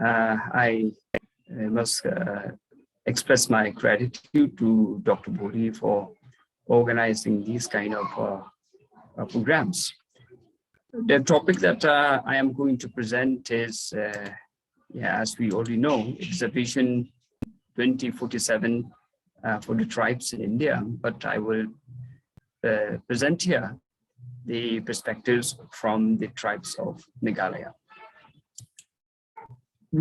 I must express my gratitude to Dr. Myrboh for organizing these kind of programs. The topic that I am going to present is, as we already know, it's a Vision 2047 for the tribes in India, but I will present here the perspectives from the tribes of Meghalaya.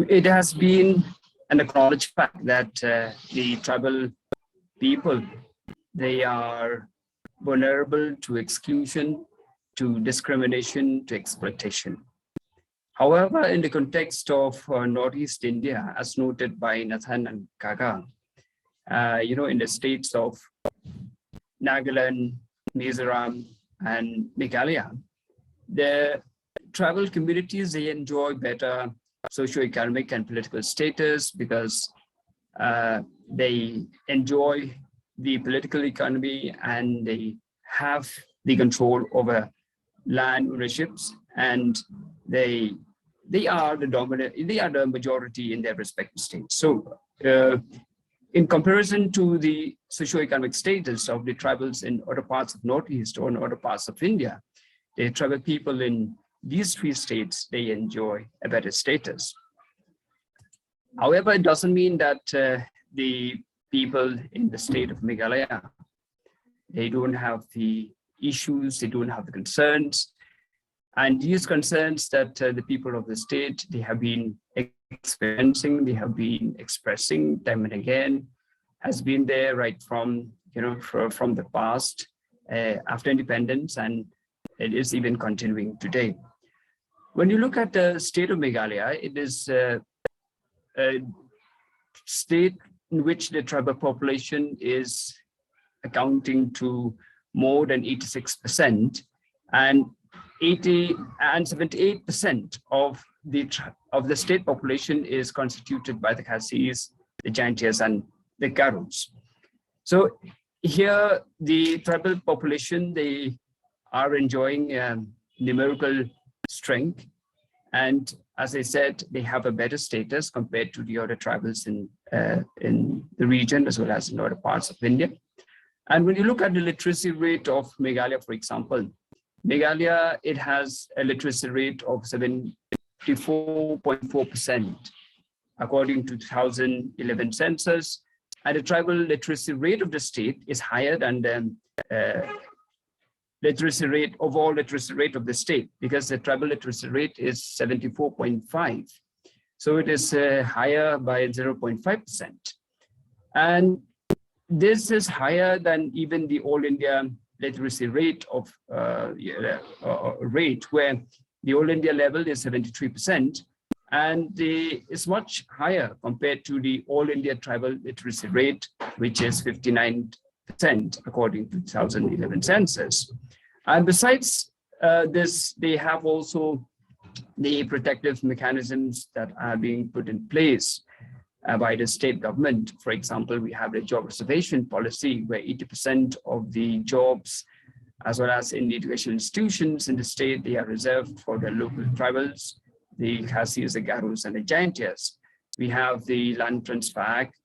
It has been an acknowledged fact that the tribal people, they are vulnerable to exclusion, to discrimination, to exploitation. However, in the context of Northeast India, as noted by Nathan and Kaga, in the states of Nagaland, Mizoram, and Meghalaya, the tribal communities, they enjoy better socioeconomic and political status because they enjoy the political economy and they have the control over land ownerships, and they are the majority in their respective states. So in comparison to the socioeconomic status of the tribals in other parts of Northeast or in other parts of India, the tribal people in these three states, they enjoy a better status. However, it doesn't mean that the people in the state of Meghalaya, they don't have the issues, they don't have the concerns. And these concerns that the people of the state, they have been experiencing, they have been expressing time and again, has been there right from, from the past, after independence, and it is even continuing today. When you look at the state of Meghalaya, it is a state in which the tribal population is accounting to more than 86%, and 78% of the state population is constituted by the TICIs, the Giantias, and the Garus. So here, the tribal population, they are enjoying numerical strength, and as I said, they have a better status compared to the other tribals in the region as well as in other parts of India. And when you look at the literacy rate of Meghalaya, for example, Meghalaya, it has a literacy rate of 74.4% according to 2011 census, and the tribal literacy rate of the state is higher than the overall literacy rate of the state, because the tribal literacy rate is 74.5. So it is higher by 0.5%. And this is higher than even the all India literacy rate of where the all India level is 73%, and it's much higher compared to the all India tribal literacy rate, which is 59% according to 2011 census. And besides this, they have also the protective mechanisms that are being put in place by the state government. For example, we have the job reservation policy where 80% of the jobs, as well as in the educational institutions in the state, they are reserved for the local tribals, the Khasis, the Garus, and the Giantias. We have the Land Transfer Act,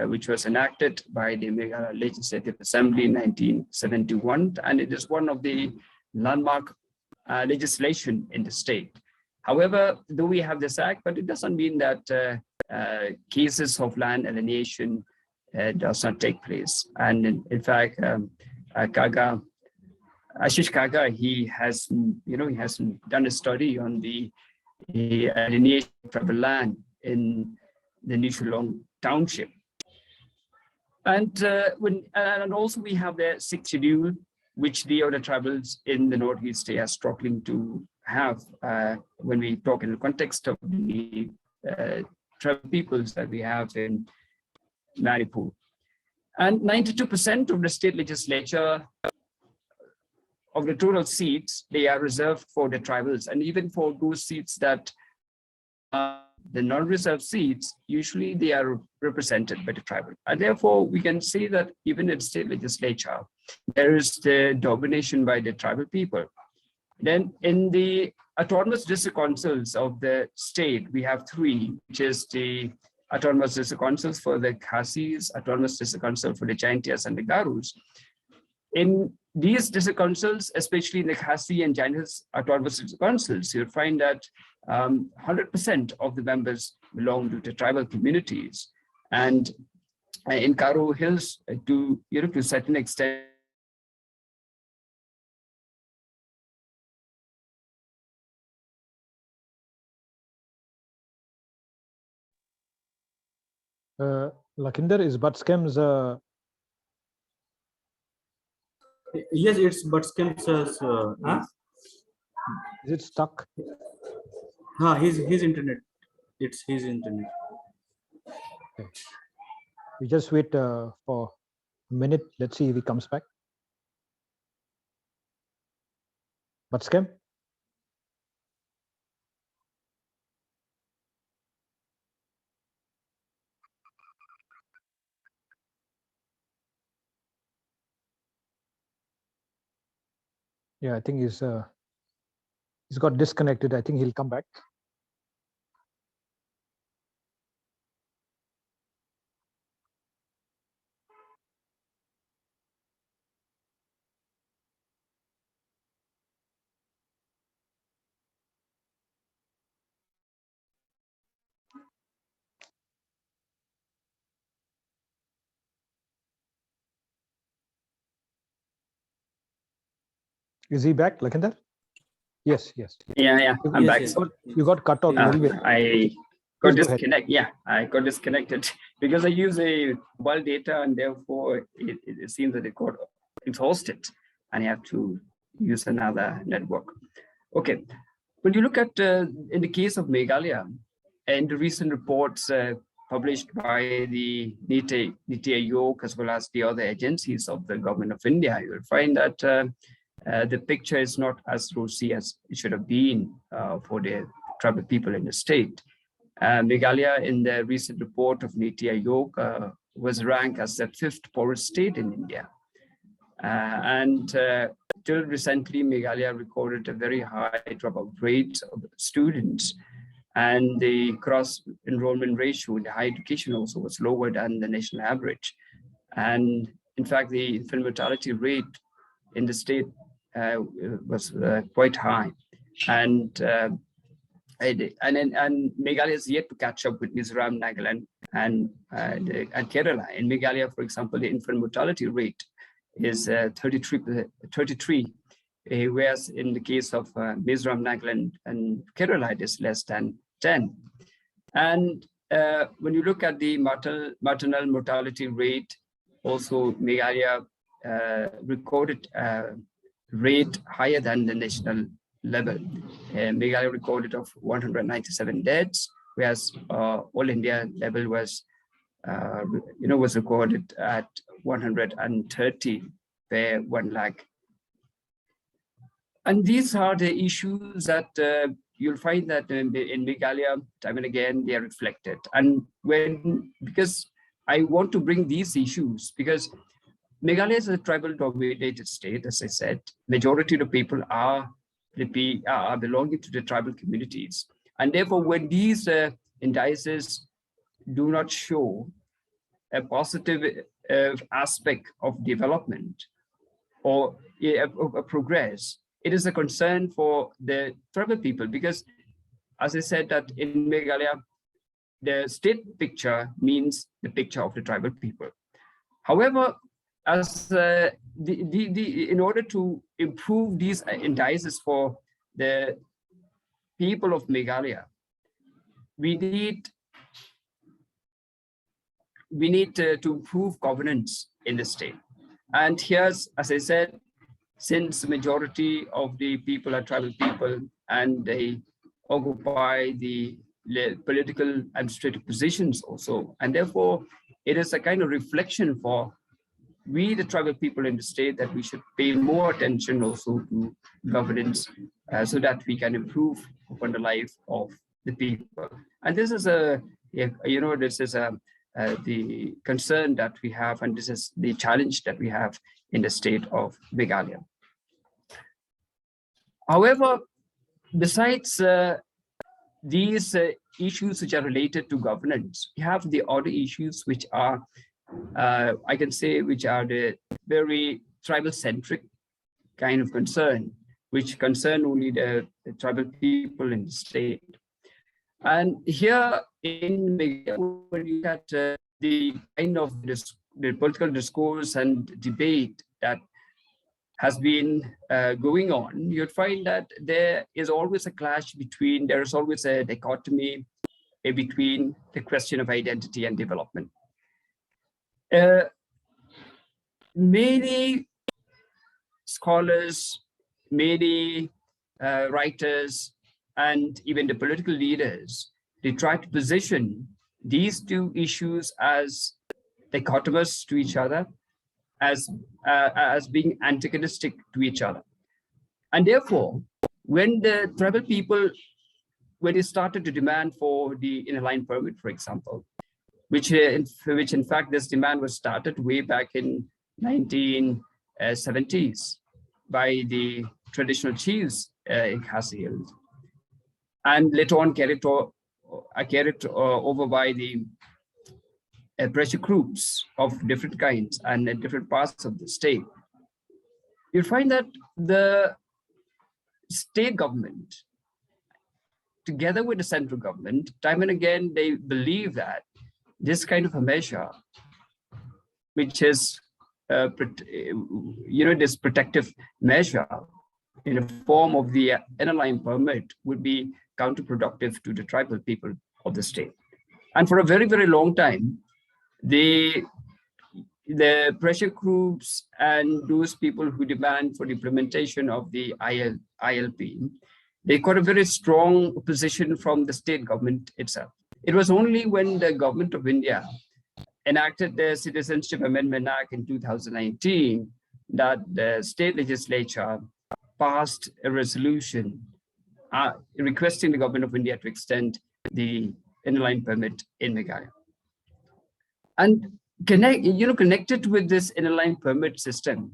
which was enacted by the Meghalaya Legislative Assembly in 1971, and it is one of the landmark legislation in the state. However, though we have this act, but it doesn't mean that cases of land alienation does not take place. And in fact, Ashish Kaga, he has done a study on the alienation of tribal land in the New Shillong Township. And also we have the 6th schedule, which the other tribals in the Northeast are struggling to have when we talk in the context of the tribal peoples that we have in Manipur. And 92% of the state legislature of the total seats, they are reserved for the tribals. And even for those seats that the non-reserved seats, usually they are represented by the tribal. And therefore, we can see that even in state legislature, there is the domination by the tribal people. Then in the autonomous district councils of the state, we have three, which is the autonomous district councils for the Khasis, autonomous district council for the Jaintias and the Garus. In these district councils, especially in the Khasi and Jainis autonomous district councils, you'll find that 100% of the members belong to the tribal communities. And in Karo Hills, to a certain extent, Lakinder, is Batskem's yes, it's Batskem's is it stuck? His internet. It's his internet. Okay. We just wait for a minute. Let's see if he comes back. Batskem? Yeah, I think he's got disconnected. I think he'll come back. Is he back, Lakinder? Yes, yes. Yeah, I'm back. Yes. You got cut off a little bit. I got Please go disconnected. Yeah, I got disconnected because I use a mobile data, and therefore it seems that it got exhausted, and you have to use another network. Okay, when you look at in the case of Meghalaya, and the recent reports published by the NITI Aayog as well as the other agencies of the government of India, you will find that the picture is not as rosy as it should have been for the tribal people in the state. Meghalaya, in the recent report of NITI Aayog, was ranked as the 5th poorest state in India. Till recently, Meghalaya recorded a very high dropout rate of students, and the cross enrollment ratio in the higher education also was lower than the national average. And in fact, the infant mortality rate in the state was quite high. And Meghalaya is yet to catch up with Mizoram, Nagaland, and Kerala. In Meghalaya, for example, the infant mortality rate is 33, whereas in the case of Mizoram, Nagaland, and Kerala, it is less than 10. And when you look at the maternal mortality rate, also Meghalaya recorded rate higher than the national level. Meghalaya recorded of 197 deaths, whereas all India level was was recorded at 130 per 1 lakh. And these are the issues that you'll find that in Meghalaya, time and again, they are reflected. And because I want to bring these issues, because Meghalaya is a tribal dominated state, as I said, majority of the people are belonging to the tribal communities. And therefore, when these indices do not show a positive aspect of development or a progress, it is a concern for the tribal people, because as I said, that in Meghalaya, the state picture means the picture of the tribal people. However, as in order to improve these indices for the people of Meghalaya, we need to improve governance in the state. And here's, as I said, since the majority of the people are tribal people and they occupy the political administrative positions also, and therefore it is a kind of reflection for we, the tribal people in the state, that we should pay more attention also to governance so that we can improve upon the life of the people. And this is the concern that we have, and this is the challenge that we have in the state of Meghalaya. However, besides these issues which are related to governance, we have the other issues which are, I can say, which are the very tribal-centric kind of concern, which concern only the tribal people in the state. And here in Meghalaya, when you look at the kind of the political discourse and debate that has been going on, you'd find that there is always a clash between, there is always a dichotomy between the question of identity and development. Many scholars, many writers, and even the political leaders, they try to position these two issues as dichotomous to each other, as being antagonistic to each other. And therefore, when the tribal people, when they started to demand for the inner line permit, for example, which in fact this demand was started way back in 1970s by the traditional chiefs in Khasi Hills, and later on carried over by the pressure groups of different kinds and in different parts of the state. You'll find that the state government, together with the central government, time and again, they believe that this kind of a measure, which is, this protective measure in the form of the inner line permit, would be counterproductive to the tribal people of the state. And for a very, very long time, the pressure groups and those people who demand for the implementation of the ILP, they got a very strong opposition from the state government itself. It was only when the government of India enacted the Citizenship Amendment Act in 2019 that the state legislature passed a resolution requesting the government of India to extend the inner line permit in Meghalaya. And connected with this inner line permit system,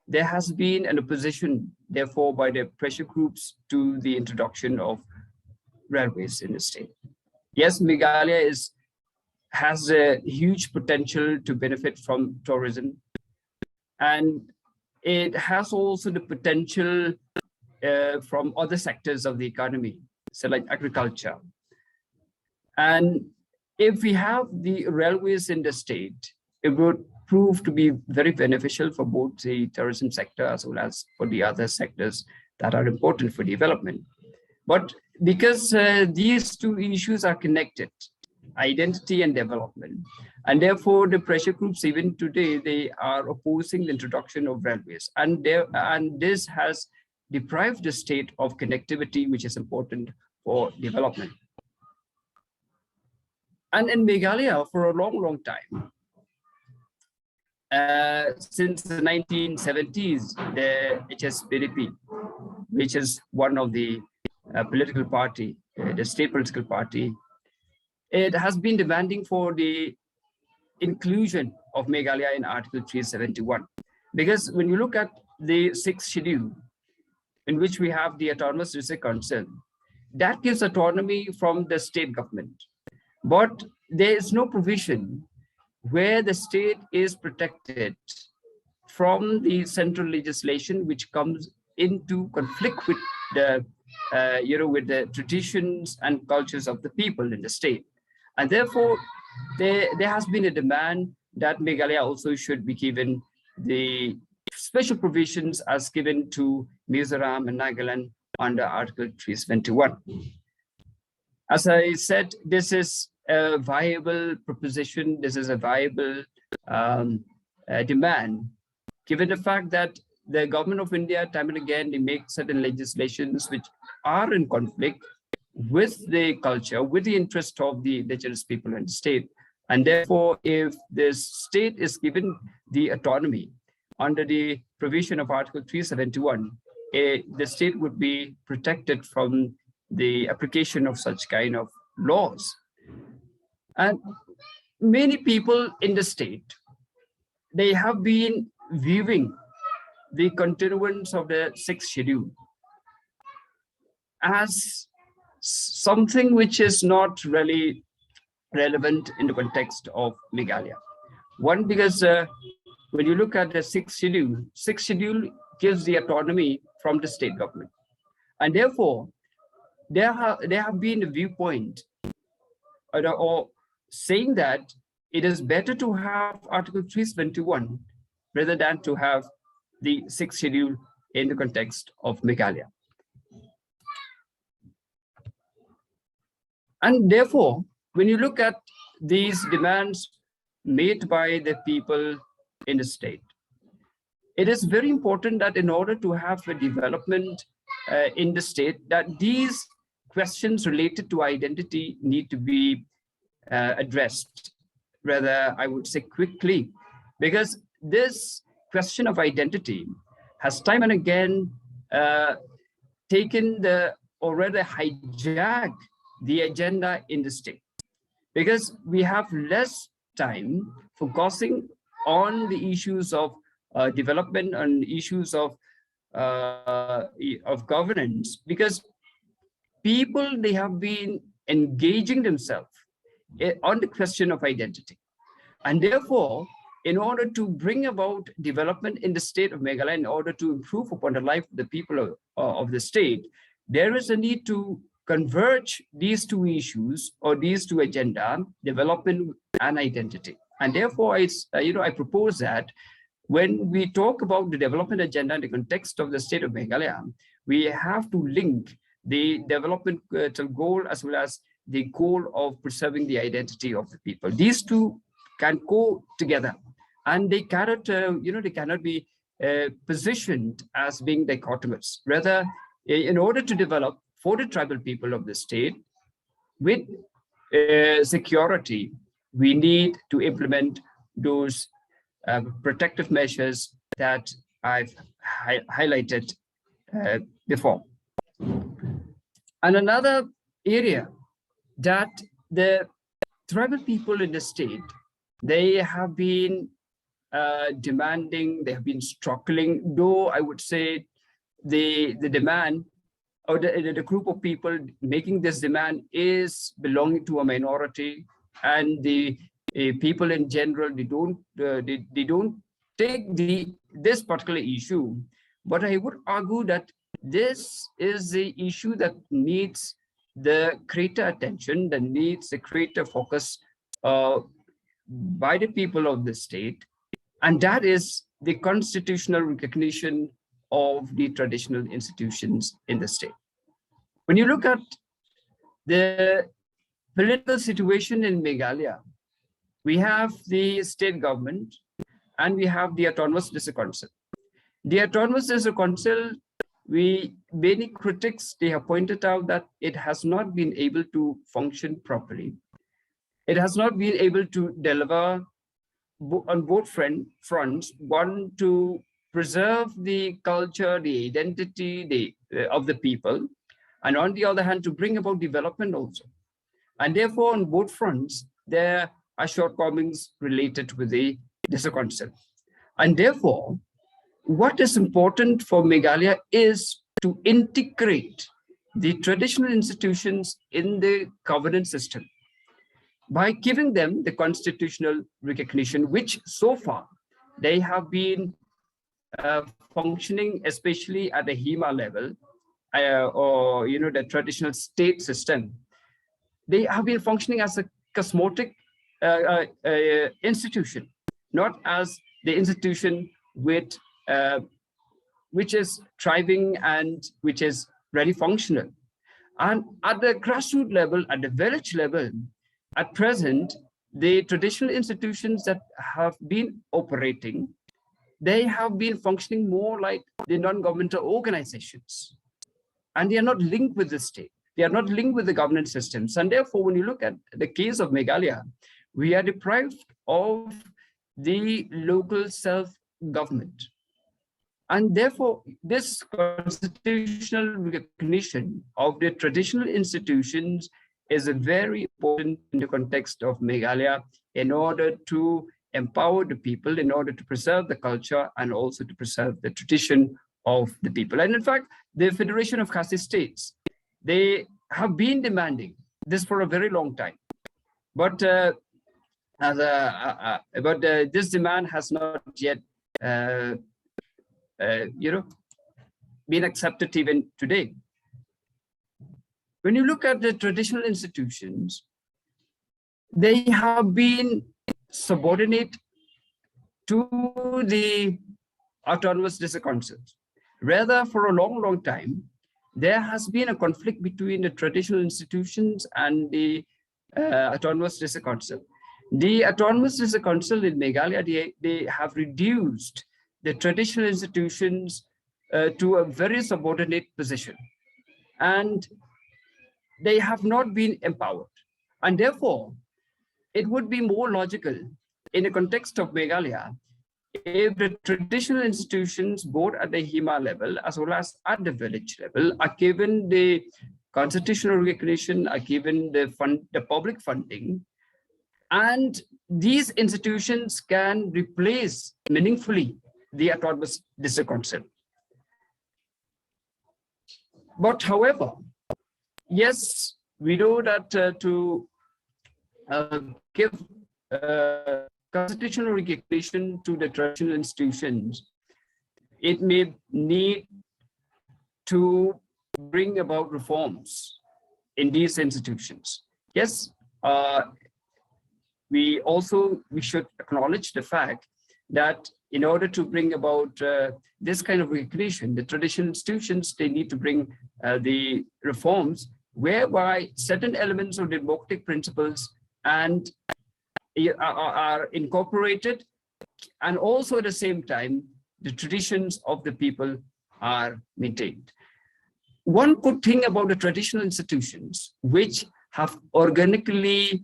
there has been an opposition, therefore, by the pressure groups to the introduction of railways in the state. Yes, Meghalaya has a huge potential to benefit from tourism, and it has also the potential from other sectors of the economy, so like agriculture. And if we have the railways in the state, it would prove to be very beneficial for both the tourism sector as well as for the other sectors that are important for development. But because these two issues are connected, identity and development, and therefore the pressure groups even today, they are opposing the introduction of railways, and this has deprived the state of connectivity, which is important for development. And in Meghalaya, for a long, long time, since the 1970s, the HSPDP, which is one of the political party, the state political party, it has been demanding for the inclusion of Meghalaya in Article 371. Because when you look at the 6th schedule, in which we have the Autonomous District Council, that gives autonomy from the state government. But there is no provision where the state is protected from the central legislation, which comes into conflict with the, with the traditions and cultures of the people in the state. And therefore, there has been a demand that Meghalaya also should be given the special provisions as given to Mizoram and Nagaland under Article 371. As I said, this is a viable proposition. This is a viable demand, given the fact that the government of India, time and again, they make certain legislations which are in conflict with the culture, with the interest of the indigenous people in the state. And therefore, if the state is given the autonomy under the provision of Article 371, the state would be protected from the application of such kind of laws. And many people in the state, they have been viewing the continuance of the 6th schedule as something which is not really relevant in the context of Meghalaya. One, because when you look at the sixth schedule gives the autonomy from the state government. And therefore, there have been a viewpoint or saying that it is better to have Article 321 rather than to have the sixth schedule in the context of Meghalaya. And therefore, when you look at these demands made by the people in the state, it is very important that in order to have a development in the state, that these questions related to identity need to be addressed, rather, I would say quickly, because this question of identity has time and again taken or rather hijacked the agenda in the state, because we have less time focusing on the issues of development and issues of governance, because people, they have been engaging themselves on the question of identity. And therefore, in order to bring about development in the state of Meghalaya, in order to improve upon the life of the people of the state, there is a need to converge these two issues or these two agenda, development and identity. And therefore, I propose that when we talk about the development agenda in the context of the state of Meghalaya, we have to link the developmental goal as well as the goal of preserving the identity of the people. These two can go together, and they cannot, they cannot be positioned as being dichotomous. Rather, in order to develop for the tribal people of the state with security, we need to implement those protective measures that I've highlighted before. And another area that the tribal people in the state, they have been demanding, they have been struggling, though I would say the demand or the group of people making this demand is belonging to a minority, and the people in general, they don't take this particular issue. But I would argue that this is the issue that needs the greater attention, that needs the greater focus by the people of the state, and that is the constitutional recognition of the traditional institutions in the state. When you look at the political situation in Meghalaya, we have the state government and we have the autonomous district council. The autonomous district council, many critics, they have pointed out that it has not been able to function properly. It has not been able to deliver on both fronts, one, to preserve the culture, the identity of the people, and on the other hand, to bring about development also. And therefore, on both fronts, there are shortcomings related with the district council. And therefore, what is important for Meghalaya is to integrate the traditional institutions in the governance system by giving them the constitutional recognition, which so far they have been functioning, especially at the HEMA level, or the traditional state system. They have been functioning as a cosmetic institution, not as the institution which is thriving and which is really functional. And at the grassroots level, at the village level, at present, the traditional institutions that have been operating, they have been functioning more like the non-governmental organizations. And they are not linked with the state. They are not linked with the governance systems. And therefore, when you look at the case of Meghalaya, we are deprived of the local self-government. And therefore, this constitutional recognition of the traditional institutions is very important in the context of Meghalaya in order to empower the people, in order to preserve the culture and also to preserve the tradition of the people. And in fact, the Federation of Khasi States, they have been demanding this for a very long time. But this demand has not yet been accepted even today. When you look at the traditional institutions, they have been subordinate to the autonomous district councils. Rather, for a long time, there has been a conflict between the traditional institutions and the autonomous district council. The autonomous district council in Meghalaya, they have reduced the traditional institutions to a very subordinate position, and they have not been empowered. And therefore, it would be more logical in the context of Meghalaya if the traditional institutions, both at the HEMA level as well as at the village level, are given the constitutional recognition, are given the public funding, and these institutions can replace meaningfully the autonomous district council. But however, yes, we know that to give constitutional recognition to the traditional institutions, it may need to bring about reforms in these institutions. Yes, we should acknowledge the fact that in order to bring about this kind of recognition, the traditional institutions, they need to bring the reforms whereby certain elements of democratic principles and are incorporated, and also at the same time, the traditions of the people are maintained. One good thing about the traditional institutions, which have organically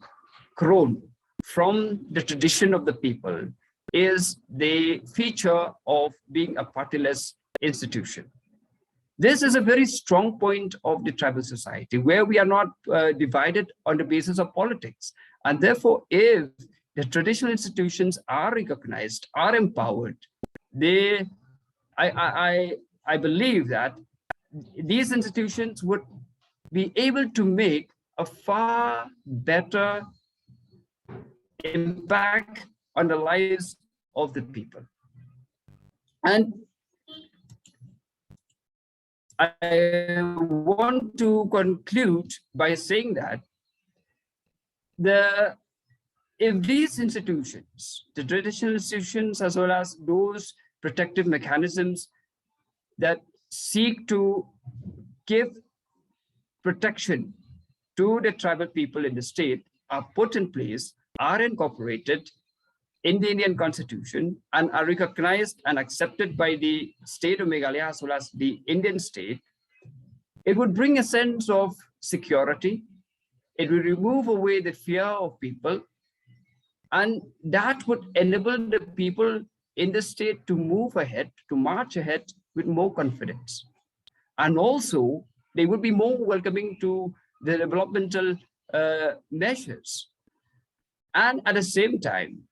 grown from the tradition of the people, is the feature of being a partyless institution. This is a very strong point of the tribal society, where we are not divided on the basis of politics. And therefore, if the traditional institutions are recognized, are empowered, I believe that these institutions would be able to make a far better impact on the lives of the people. And I want to conclude by saying that if these institutions, the traditional institutions, as well as those protective mechanisms that seek to give protection to the tribal people in the state are put in place, are incorporated in the Indian Constitution, and are recognized and accepted by the state of Meghalaya as well as the Indian state, it would bring a sense of security. It will remove away the fear of people, and that would enable the people in the state to move ahead, to march ahead with more confidence. And also, they would be more welcoming to the developmental measures. And at the same time,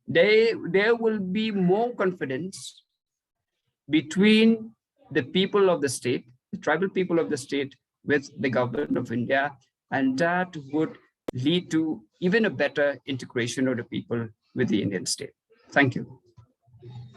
there will be more confidence between the people of the state, the tribal people of the state, with the government of India, and that would lead to even a better integration of the people with the Indian state. Thank you.